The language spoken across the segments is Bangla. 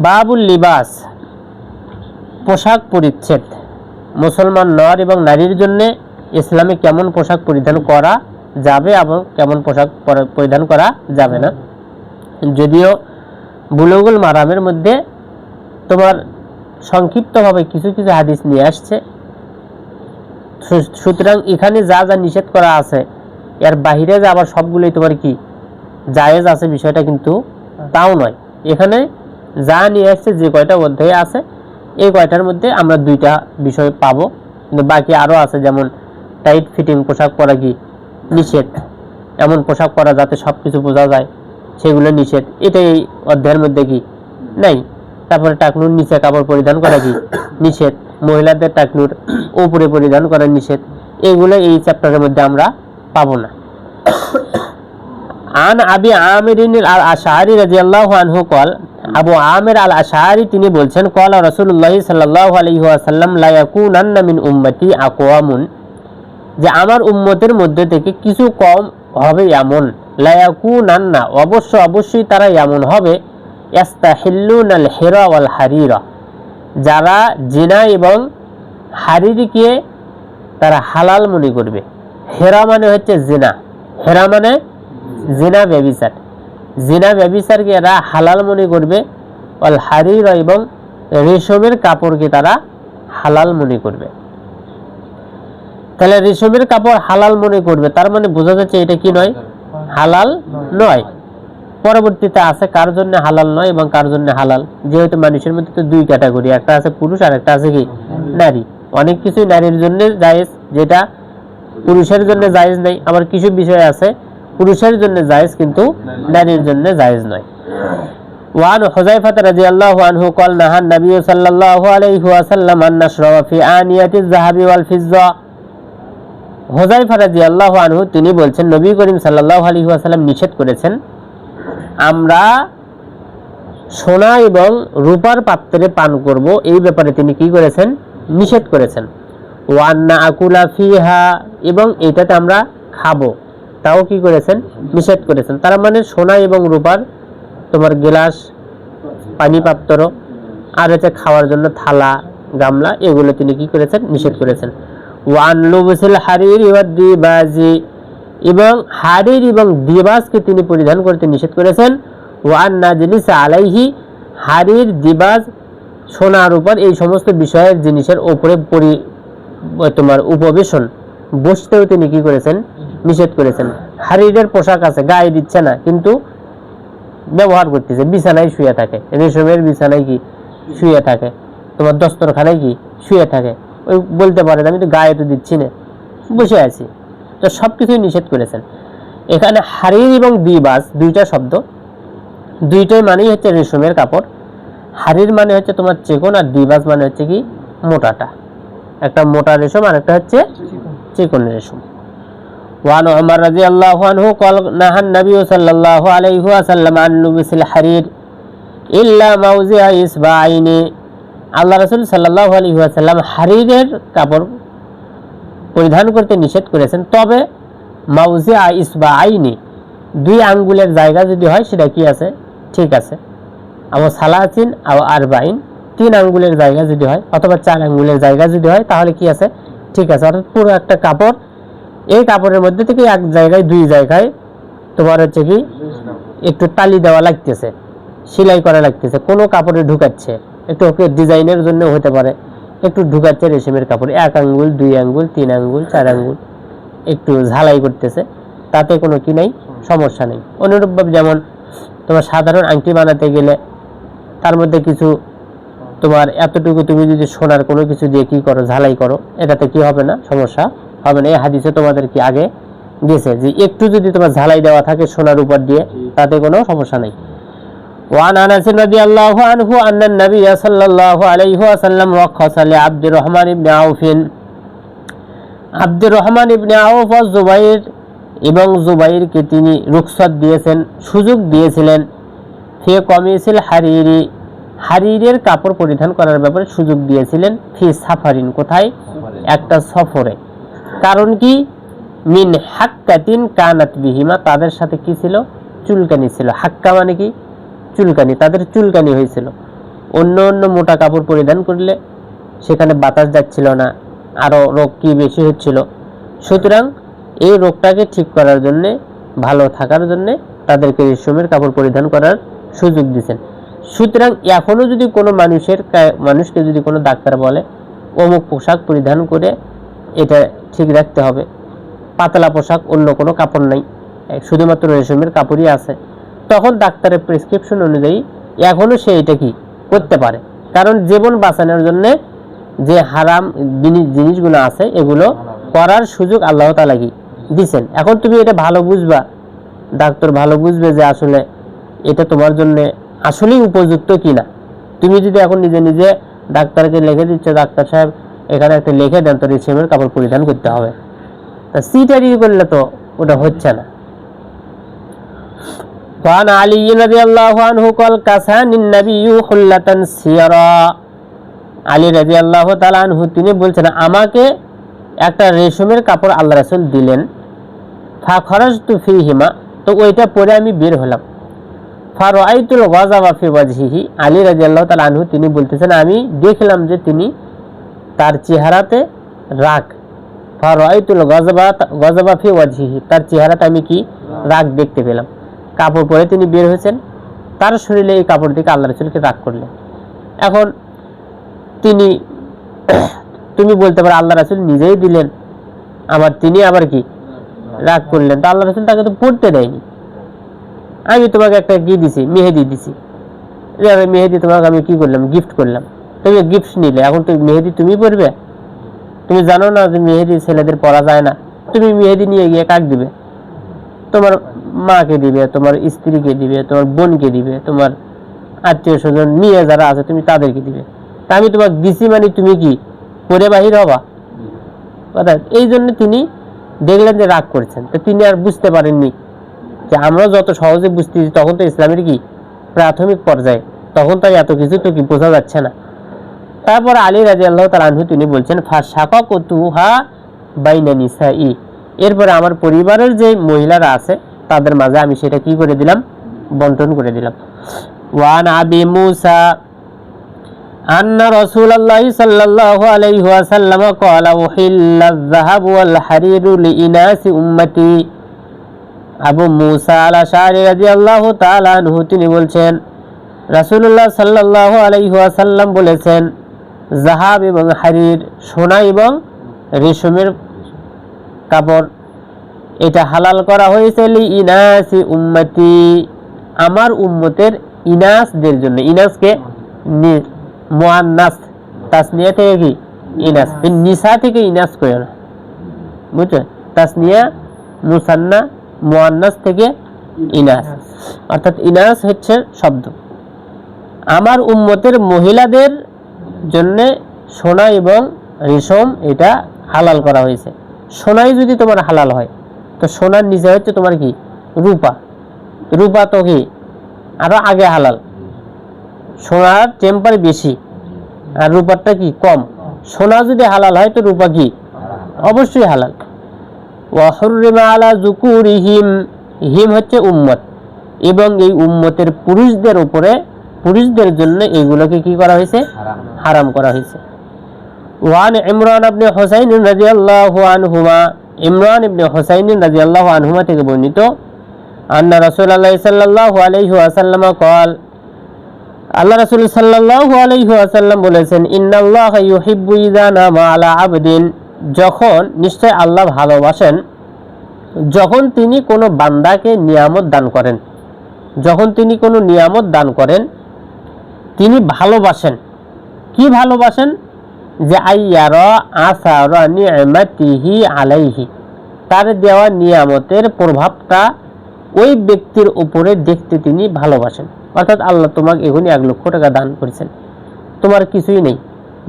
বাবুল লিবাস, পোশাক পরিচ্ছেদ। মুসলমান নর এবং নারীর জন্য ইসলামে কেমন পোশাক পরিধান করা যাবে এবং কেমন পোশাক পরিধান করা যাবে না। যদিও বুলুগুল মারামের মধ্যে তোমার সংক্ষিপ্তভাবে কিছু কিছু হাদিস নিয়ে আসছে, সুতরাং এখানে যা যা নিষেধ করা আছে এর বাহিরে যে আবার সবগুলোই তোমার কি জায়েজ আছে বিষয়টা কিন্তু তাও নয়। এখানে যা নিয়ে আসছে, যে কয়টা অধ্যায়ে আছে এই কয়টার মধ্যে আমরা দুইটা বিষয় পাবো, কিন্তু বাকি আরও আছে, যেমন টাইট ফিটিং পোশাক পরা কি নিষেধ, এমন পোশাক পরা যাতে সব কিছু বোঝা যায় সেগুলো নিষেধ, এটা এই অধ্যায়ের মধ্যে কি নাই। তারপরে টাকনুর নিচে কাপড় পরিধান করা কি নিষেধ, মহিলাদের টাকনুর উপরে পরিধান করা নিষেধ, এগুলো এই চ্যাপ্টারের মধ্যে আমরা পাবো না। আন আবি আমির আল আশআরি রাদিয়াল্লাহু আনহু কল, আবু আমির আল আশআরি তিনি বলছেন, ক্বালা রাসূলুল্লাহ সাল্লাল্লাহু আলাইহি ওয়াসাল্লাম লা ইয়াকুনান্না মিন উম্মতি আকওয়ামুন, যে আমার উম্মতের মধ্যে থেকে কিছু কম হবে এমন, লা ইয়াকুনান্না অবশ্যই তারা এমন হবে, ইয়াস্তাহিল্লুনাল হিরা ওয়াল হারিরা, যারা জিনা এবং হারিরকে তারা হালাল মনে করবে। হেরা মানে হচ্ছে জিনা, হেরা মানে জিনা ব্যভিচার, জিনা ব্যভিচারকে এরা হালাল মনে করবে। ওয়াল হারিরা, এবং রেশমের কাপড়কে তারা হালাল মনে করবে। তাহলে রেশমের কাপড় হালাল মনে করবে, তার মানে বোঝা যাচ্ছে এটা কি নয়, হালাল নয়। পরবর্তীতে আছে কার জন্য হালাল নয় এবং কার জন্য হালাল। যেহেতু মানুষের মধ্যে তো দুই ক্যাটাগরি, একটা আছে পুরুষ আর একটা আছে কি নারী। অনেক কিছুই নারীর জন্য জায়েজ যেটা পুরুষের জন্য জায়েজ নেই, আবার কিছু বিষয় আছে পুরুষের জন্য জায়েজ কিন্তু নারীর জন্য জায়েজ নয়। ওয়ান হুযায়ফা রাদিয়াল্লাহু আনহু قال نهى النبي صلى الله عليه وسلم أن نشرب في آنية الذهب والفضة। হুযায়ফা রাদিয়াল্লাহু আনহু তিনি বলছেন, নবী করিম সাল্লাল্লাহু আলাইহি ওয়াসাল্লাম নিষেধ করেছেন আমরা সোনা এবং রূপার পাত্রে পান করব, এই ব্যাপারে তিনি কি করেছেন, নিষেধ করেছেন। ওয়ান্না আকুলা ফিহা, এবং এটাতে আমরা খাবো, তাও কি করেছেন, নিষেধ করেছেন। তার মানে সোনা এবং রূপার তোমার গ্লাস, পানি পাত্র, আর হচ্ছে খাওয়ার জন্য থালা, গামলা, এগুলো তিনি কি করেছেন, নিষেধ করেছেন। ওয়ান লুবসিল হারির ওয়াদ দিবাজি, এবং হারির এবং দিবাজকে তিনি পরিধান করতে নিষেধ করেছেন। ওয়ান নাজলিস আলাইহি, হারির, দিবাজ, সোনার উপর এই সমস্ত বিষয়ের জিনিসের উপরে তোমার উপবেশন বসতেও তিনি কি করেছেন, নিষেধ করেছেন। হারিরের পোশাক আছে, গায়ে দিচ্ছে না কিন্তু ব্যবহার করতেছে, বিছানায় শুয়ে থাকে, রেশমের বিছানায় কি শুয়ে থাকে, তোমার দস্তরখানায় কি শুয়ে থাকে, ওই বলতে পারে আমি তো গায়ে তো দিচ্ছি না, বসে আছি, তো সব কিছুই নিষেধ করেছেন। এখানে হারির এবং দিবাজ দুইটা শব্দ, দুইটাই মানেই হচ্ছে রেশমের কাপড়। হারির মানে হচ্ছে তোমার চিকন, আর দিবাজ মানে হচ্ছে কি মোটাটা, একটা মোটা রেশম আর একটা হচ্ছে চিকন রেশম। ওয়ান উমর রাদিয়াল্লাহু আনহু قال نهى النبي صلى الله عليه وسلم عن لبس الحرير إلا موضع إصبعين। আল্লাহ রাসূল সাল্লাল্লাহু আলাইহি ওয়াসাল্লাম হারিরের কাপড় পরিধান করতে নিষেধ করেছেন, তবে মাউজিআ ইসবাআইনি, দুই আঙ্গুলের জায়গা যদি হয় সেটা কি আছে, ঠিক আছে। আবার সালাসিন আও আরবাইন, তিন আঙ্গুলের জায়গা যদি হয় অথবা চার আঙ্গুলের জায়গা যদি হয় তাহলে কি আছে, ঠিক আছে। অর্থাৎ পুরো একটা কাপড়, এই কাপড়ের মধ্যে থেকে এক জায়গায় দুই জায়গায় তোমার হচ্ছে কি একটু তালি দেওয়া লাগতেছে, সেলাই করা লাগতেছে, কোনো কাপড়ে ঢুকাচ্ছে, একটু ওকে ডিজাইনের জন্য হতে পারে, একটু ঢুকাচ্ছে রেশমের কাপড়, এক আঙ্গুল, দুই আঙ্গুল, তিন আঙ্গুল, চার আঙ্গুল একটু ঝালাই করতেছে, তাতে কোনো কি নাই, সমস্যা নেই। অনুরূপভাবে যেমন তোমার সাধারণ আংটি বানাতে গেলে তার মধ্যে কিছু তোমার এতটুকু তুমি যদি সোনার কোনো কিছু দিয়ে কি করো, ঝালাই করো, এটাতে কি হবে না, সমস্যা হবে না। এই হাদিসে তোমাদের কি আগে গেছে যে একটু যদি তোমার ঝালাই দেওয়া থাকে সোনার উপর দিয়ে তাতে কোনো সমস্যা নেই। ওয়ান আনাস রাদিয়াল্লাহু আনহু আন্না নবী সাল্লাল্লাহু আলাইহি ওয়াসাল্লাম রাখাসা লিআবদুর রহমান ইবনে আউফিন, আব্দুর রহমান ইবনে আউফ ও জুবাইর এবং জুবাইরকে তিনি রুখসত দিয়েছেন, সুযোগ দিয়েছিলেন, ফি কমিসিল হারিরি, হারিরের কাপড় পরিধান করার ব্যাপারে সুযোগ দিয়েছিলেন, ফি সাফারিন, কোথায়, একটা সফরে। কারণ কি, মিন হাক্কাতিন কানাত বিহিমা, তাদের সাথে কি ছিল, চুলকানি ছিল। হাক্কা মানে কি চুলকানি, তাদের চুলকানি হয়েছিল। অন্য অন্য মোটা কাপড় পরিধান করলে সেখানে বাতাস যাচ্ছিল না, আরও রোগ কি বেশি হচ্ছিল। সুতরাং এই রোগটাকে ঠিক করার জন্যে, ভালো থাকার জন্যে তাদেরকে রেশমের কাপড় পরিধান করার সুযোগ দিচ্ছেন। সুতরাং এখনও যদি কোনো মানুষকে যদি কোনো ডাক্তার বলে অমুক পোশাক পরিধান করে এটা ঠিক রাখতে হবে, পাতলা পোশাক, অন্য কোনো কাপড় নাই, শুধুমাত্র রেশমের কাপড়ই আছে, তখন ডাক্তারের প্রেসক্রিপশন অনুযায়ী এখনও সে এটা কি করতে পারে। কারণ জীবন বাঁচানোর জন্য যে হারাম জিনিসগুলো আছে এগুলো করার সুযোগ আল্লাহ তাআলা কি দিচ্ছেন। এখন তুমি এটা ভালো বুঝবা, ডাক্তার ভালো বুঝবে যে আসলে এটা তোমার জন্য আসলেই উপযুক্ত কিনা। তুমি যদি এখন নিজে নিজে ডাক্তারকে লিখে দিচ্ছ, ডাক্তার সাহেব এখানে একটা লিখে দেন তো রেশমের কাপড় পরিধান করতে হবে, তা সিটারি করলে তো ওটা হচ্ছে না। وعن علي رضي الله عنه قال كساني النبي حلة سيرا। আলী রাদিয়াল্লাহু তাআলা আনহু তিনি বলছেন আমাকে একটা রেশমের কাপড় আল্লাহ রাসূল দিলেন, ফাখরাজতু ফীহিমা, তো ওইটা পরে আমি বের হলাম। ফারাআইতুল গাযাবা ফি ওয়াজহিহি, আলী রাদিয়াল্লাহু তাআলা আনহু তিনি বলতেছেন আমি দেখলাম যে তিনি তার চেহারাতে রাগ, ফারাআইতুল গাযাবা ফি ওয়াজহিহি, তার চেহারাতে আমি কি রাগ দেখতে পেলাম। কাপড় পরে তিনি বের হয়েছেন, তার শরীরে এই কাপড় দেখে আল্লাহ রাসূলকে রাগ করলেন। এখন তুমি বলতে পারো আল্লাহ রাসূল নিজেই দিলেন, আবার তিনি আবার কি রাগ করলেন, তো আল্লাহ রাসূল তাকে তো পড়তে দেয়নি। আমি তোমাকে একটা কি দিছি, মেহেদি দিছি, মেহেদি তোমাকে আমি কি করলাম, গিফট করলাম, তুমি গিফট নিলে, এখন তো মেহেদি তুমি পরবে। তুমি জানো না যে মেহেদি ছেলেদের পরা যায় না, তুমি মেহেদি নিয়ে গিয়ে কাক দিবে, তোমার মাকে দিবে, তোমার স্ত্রীকে দিবে, তোমার বোনকে দিবে, তোমার আত্মীয় স্বজন নিয়ে যারা আছে তুমি তাদেরকে দিবে। তা আমি তোমাকে দিছি মানে তুমি কি পরে বাহির হবা কথা। এই জন্য তিনি দেখলেন যে রাগ করছেন, তো তিনি আর বুঝতে পারেননি যে আমরা যত সহজে বুঝতেছি তখন তো ইসলামের কি প্রাথমিক পর্যায়ে, তখন তো এত কিছু তো কি বোঝা যাচ্ছে না। তারপর আলী রাদিয়াল্লাহু তাআলা আনহু তিনি বলছেন ফাশাকাকুতুহা বাইনা নিসাই, এরপরে আমার পরিবারের যে মহিলারা আছে তাদের মাঝে আমি সেটা কি করে দিলাম, বন্টন করে দিলাম। ওয়ান আবি মুসা আন্না রাসূলুল্লাহি সাল্লাল্লাহু আলাইহি ওয়াসাল্লাম ক্বালা উহিল্লায যাহাবু ওয়াল হারিরু লিইনাসি উম্মতি। আবু মুসা আল আশআরী রাদিয়াল্লাহু তাআলা আনহু তিনি বলছেন রাসূলুল্লাহ সাল্লাল্লাহু আলাইহি ওয়াসাল্লাম বলেছেন যাহাব এবং হারির, সোনা এবং রেশমের কাপড়, এটা হালাল করা হয়েছে লিইনাসি উম্মতি, আমার উম্মতের ইনাসদের জন্য। ইনাসকে মুআন্নাস, তাসনিয়া থেকে কি ইনাস, নিসা থেকে ইনাস কইও না, বুঝছো, তাসনিয়া মুসান্না, মুআন্নাস থেকে ইনাস, অর্থাৎ ইনাস হচ্ছে শব্দ। আমার উম্মতের মহিলাদের জন্য সোনা এবং রেশম এটা হালাল করা হয়েছে। সোনাই যদি তোমার হালাল হয় তো সোনার নিচে হচ্ছে তোমার কি রূপা, রূপা তো কি আরো আগে হালাল, সোনার টেম্পার বেশি আর রূপারটা কি কম। সোনা যদি হালাল হয় তো রূপা কি অবশ্যই হালাল। ওয়া হুররিমা আলা যুকুরিহিম, হিম হচ্ছে উম্মত, এবং এই উম্মতের পুরুষদের উপরে, পুরুষদের জন্য এগুলোকে কি করা হয়েছে, হারাম করা হয়েছে। ওয়ান ইমরান ইবনে হুসাইন রাদিয়াল্লাহু আনহুমা, ইমরান ইবনে হুসাইন রাদিয়াল্লাহু আনহুমা থেকে বর্ণিত আন্না রাসূলুল্লাহ সাল্লাল্লাহু আলাইহি ওয়াসাল্লাম قال, আল্লাহ রাসূল সাল্লাল্লাহু আলাইহি ওয়াসাল্লাম বলেছেন ইন্নাল্লাহা ইউহিব্বু ইযা নামা আলা আবদিন, যখন নিশ্চয় আল্লাহ ভালোবাসেন যখন তিনি কোনো বান্দাকে নিয়ামত দান করেন, যখন তিনি কোনো নিয়ামত দান করেন তিনি ভালোবাসেন। কি ভালোবাসেন, যে আইয়ারা আসারা নি'মাতিহি আলাইহি, তার দেওয়া নিয়ামতের প্রভাবটা ওই ব্যক্তির উপরে দেখতে তিনি ভালোবাসেন। অর্থাৎ আল্লাহ তোমাকে এখনই 1 লক্ষ টাকা দান করেছেন, তোমার কিছুই নেই,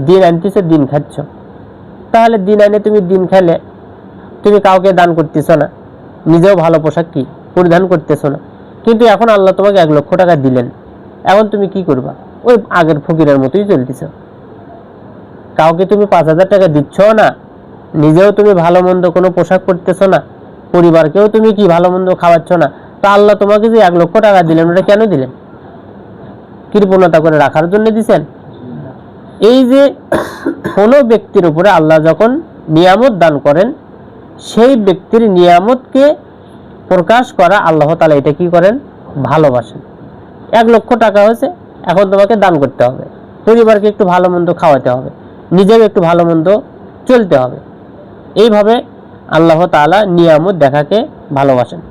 দিন আনতেছো, দিন খাচ্ছ, তাহলে দিন আনে তুমি দিন খেলে, তুমি কাউকে দান করতেছো না, নিজেও ভালো পোশাক কি পরিধান করতেছো না, কিন্তু এখন আল্লাহ তোমাকে 1 লক্ষ টাকা দিলেন, এখন তুমি কি করবা, ওই আগের ফকিরের মতোই চলতেছো। কাউকে তুমি 5,000 টাকা দিচ্ছ না, নিজেও তুমি ভালো মন্দ কোনো পোশাক পরতেছো না, পরিবারকেও তুমি কি ভালো মন্দ খাওয়াচ্ছ না, তো আল্লাহ তোমাকে যে 1 লক্ষ টাকা দিলেন ওটা কেন দিলেন? কৃপণতা করে রাখার জন্য দিয়েছেন? এই যে কোনো ব্যক্তির উপরে আল্লাহ যখন নিয়ামত দান করেন, সেই ব্যক্তির নিয়ামতকে প্রকাশ করা আল্লাহ তাআলা এটা কি করেন? ভালোবাসেন। 1 লক্ষ টাকা হয়েছে, এখন তোমাকে দান করতে হবে, পরিবারকে একটু ভালো মন্দ খাওয়াতে হবে, নিজেকে একটু ভালো মন্দ চলতে হবে। এইভাবে আল্লাহ তাআলা নিয়ামত দেখাকে ভালোবাসেন।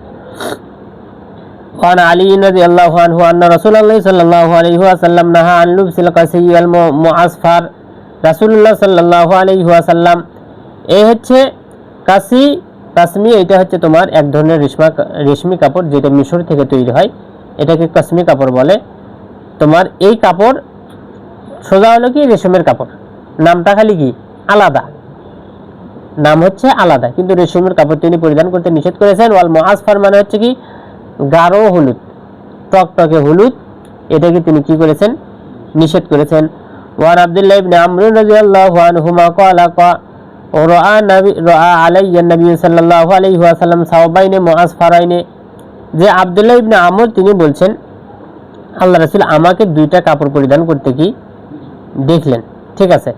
وعن علي رضي الله عنه أن رسول الله صلى الله عليه وسلم نهى عن لبس القسي والمعصفر। রাসূলুল্লাহ সাল্লাল্লাহু আলাইহি ওয়াসাল্লাম, এই হচ্ছে কাসমি, এটা হচ্ছে তোমার এক ধরনের রেশমি কাপড়, যেটা মিশর থেকে তৈরি হয়, এটাকে কাসমি কাপড় বলে। তোমার এই কাপড় সোজা হলো কি রেশমের কাপড়, নামটা খালি কি আলাদা, নাম হচ্ছে আলাদা, কিন্তু রেশমের কাপড় তিনি পরিধান করতে নিষেধ করেছেন। ওয়াল মুআসফার মানে হচ্ছে কি গাঢ় হলুদ, টকটকে হলুদ, এটাকে তিনি কি করেছেন? নিষেধ করেছেন। ওয়ান আব্দুল্লাহ ইবনে আমর রাদিয়াল্লাহু আনহুমা ক্বালা রাআ আলাইয়া নবী সাল্লাল্লাহু আলাইহি ওয়াসাল্লাম সাওবাইনে মুআসফারাইনে, যে আব্দুল্লাহ ইবনে আমর তিনি বলছেন আল্লাহ রাসূল আমাকে 2টা কাপড় পরিধান করতে কি দেখলেন। ঠিক আছে,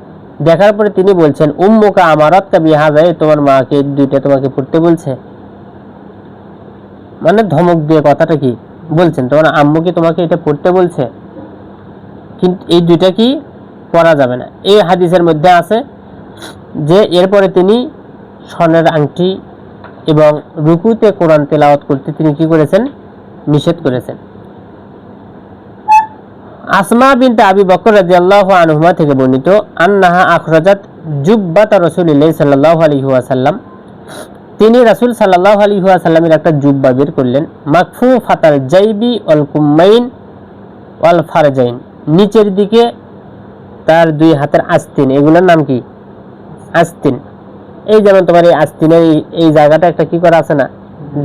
দেখার পরে তিনি বলছেন উম্মুকা আমারাতকা বিহাযা, তোমার মাকে 2টা তোমাকে পড়তে বলছে, মানে ধমক দিয়ে কথাটা কি বলছেন, তোমার আম্মু কি তোমাকে এটা পড়তে বলছে, কিন্তু এই 2টা কি পরা যাবে না। এই হাদিসের মধ্যে আছে যে এরপরে তিনি স্বর্ণের আংটি এবং রুকুতে কোরআন তেলাওয়াত করতে তিনি কি করেছেন? নিষেধ করেছেন। আসমা বিনতে আবি বকর রাদিয়াল্লাহু আনহুমা থেকে বর্ণিত আন্নাহা আখরাজাত জুব্বাত রাসূলিল্লাহি সাল্লাল্লাহু আলাইহি ওয়াসাল্লাম, তিনি রাসূল সাল্লাল্লাহু আলাইহি ওয়াসাল্লামের একটা জুব্বা বের করলেন, মাকফুফাতাল জাইবি ওয়াল কুম্মাইন ওয়াল ফারজাইন, নিচের দিকে তার 2 হাতের আস্তিন, এগুলোর নাম কি আস্তিন। এই যেমন তোমার এই আস্তিনের এই জায়গাটা একটা কি করা আছে না,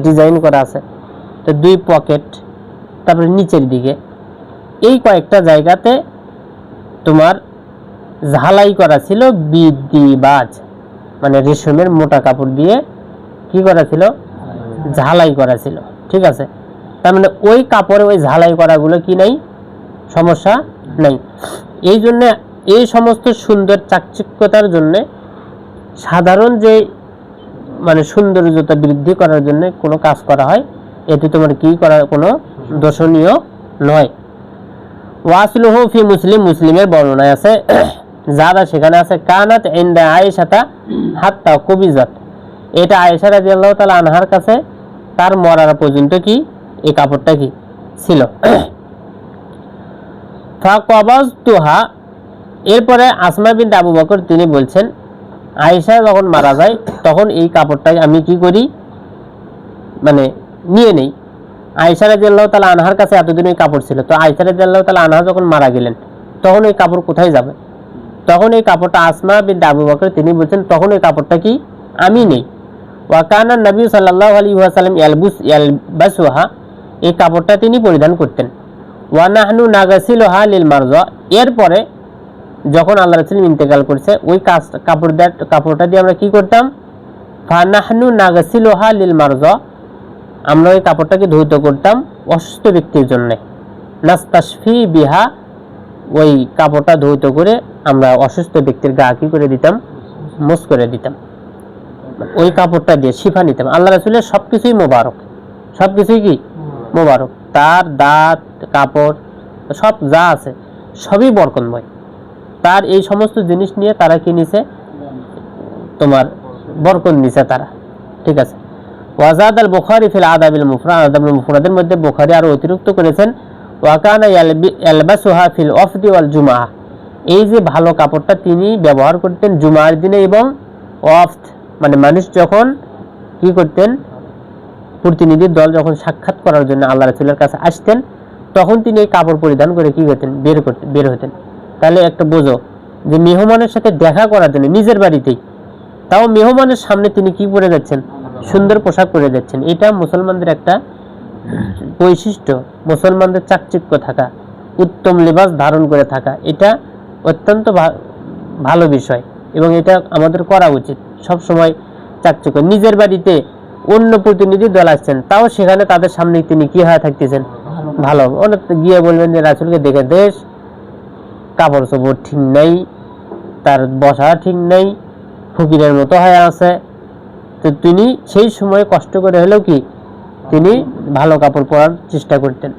ডিজাইন করা আছে, তো 2 পকেট, তারপরে নিচের দিকে এই কয়েকটা জায়গাতে তোমার ঝালাই করা ছিল বিদিবাজ, মানে রেশমের মোটা কাপড় দিয়ে কি করা ছিল? ঝালাই করা ছিল। ঠিক আছে, তার মানে ওই কাপড়ে ওই ঝালাই করাগুলো কি নাই, সমস্যা নাই। এই জন্য এই সমস্ত সুন্দর চাকচিক্যতার জন্য সাধারণ যে মানে সৌন্দর্যতা বৃদ্ধি করার জন্য কোনো কাজ করা হয়, এটি তোমার কি করা কোনো দোষণীয় নয়। ওয়াসলুহু ফি মুসলিম, মুসলিমের বর্ণনায় আছে, যারা সেখানে আছে কানাত ইনদা আয়েশাতা হাত্তা কুবিজাত, এটা আয়েশা রাদিয়াল্লাহু তাআলা আনহার কাছে তার মরার পর্যন্ত কি এই কাপড়টা কি ছিল। ফাকাবাজতুহা, এরপরে আসমা বিনতে আবু বকর তিনি বলছেন আয়েশা যখন মারা যায় তখন এই কাপড়টা আমি কি করি, মানে নিয়ে নেই। আয়েশা রাদিয়াল্লাহু তাআলা আনহার কাছে এতদিন ওই কাপড় ছিল, তো আয়েশা রাদিয়াল্লাহু তাআলা আনহা যখন মারা গেলেন তখন ওই কাপড় কোথায় যাবে? তখন এই কাপড়টা আসমা বিনতে আবু বকর তিনি বলছেন তখন ওই কাপড়টা কি আমি নেই। ওয়া কানা নবী সাল্লাল্লাহু আলাইহি ওয়াসাল্লাম ইয়ালবাসুহা, এই কাপড়টা তিনি পরিধান করতেন। ওয়া নাহনু নাগাসিলুহা লিল মারজা, এরপরে যখন আল্লাহ রাসূল ইন্তেকাল করছে ওই কাপড়টা দিয়ে আমরা কি করতাম? ফানাহনু নাগাসিলুহা লিল মারজা, আমরা ওই কাপড়টাকে ধৌত করতাম অসুস্থ ব্যক্তির জন্য। নাস্তাশফি বিহা, ওই কাপড়টা ধৌত করে আমরা অসুস্থ ব্যক্তির গা কি করে দিতাম? মুছ করে দিতাম, ওই কাপড়টা দিয়ে শিফা নিতাম। আল্লাহ রাসূলের সবকিছুই মোবারক, সবকিছুই কি মোবারক, তার দাঁত কাপড় সব যা আছে সবই বরকতময়। তার এই সমস্ত জিনিস নিয়ে তারা কি নিছে? তোমার বরকত নিছে তারা। ঠিক আছে, ওয়াজাদ আল বুখারী ফিল আদাবিল মুফরাদ, আদাবুল মুফরাদের মধ্যে বুখারী আরো অতিরিক্ত করেছেন ওয়া কানা ইয়ালবাসুহা ফিল ওয়াফদি ওয়াল জুমআহ, এই যে ভালো কাপড়টা তিনি ব্যবহার করতেন জুমার দিনে এবং ওয়াফদ মানে মানুষ যখন কি করতেন, প্রতিনিধির দল যখন সাক্ষাৎ করার জন্য আল্লাহ রাসূলের কাছে আসতেন তখন তিনি এই কাপড় পরিধান করে কি করতেন? বের হতেন। তাহলে একটা বোঝো যে মেহমানের সাথে দেখা করার জন্য নিজের বাড়িতেই, তাও মেহমানের সামনে তিনি কি পরে যাচ্ছেন? সুন্দর পোশাক পরে যাচ্ছেন। এটা মুসলমানদের একটা বৈশিষ্ট্য, মুসলমানদের চাকচিক্য থাকা, উত্তম লিবাস ধারণ করে থাকা, এটা অত্যন্ত ভালো বিষয় এবং এটা আমাদের করা উচিত। সব সময় চাকচিক্য, নিজের বাড়িতে অন্য প্রতিনিধি দল আসছেন তাও সেখানে তাদের সামনে তিনি কি হয়ে থাকতেছেন? ভালো, অনেক গিয়ে বলবেন যে রাসূলকে দেখে দেশ, কাপড় চোপড় ঠিক নাই, তার বসা ঠিক নাই, ফকিরের মতো হয়ে আছে। তো তিনি সেই সময় কষ্ট করে হলেও কি তিনি ভালো কাপড় পরার চেষ্টা করতেন।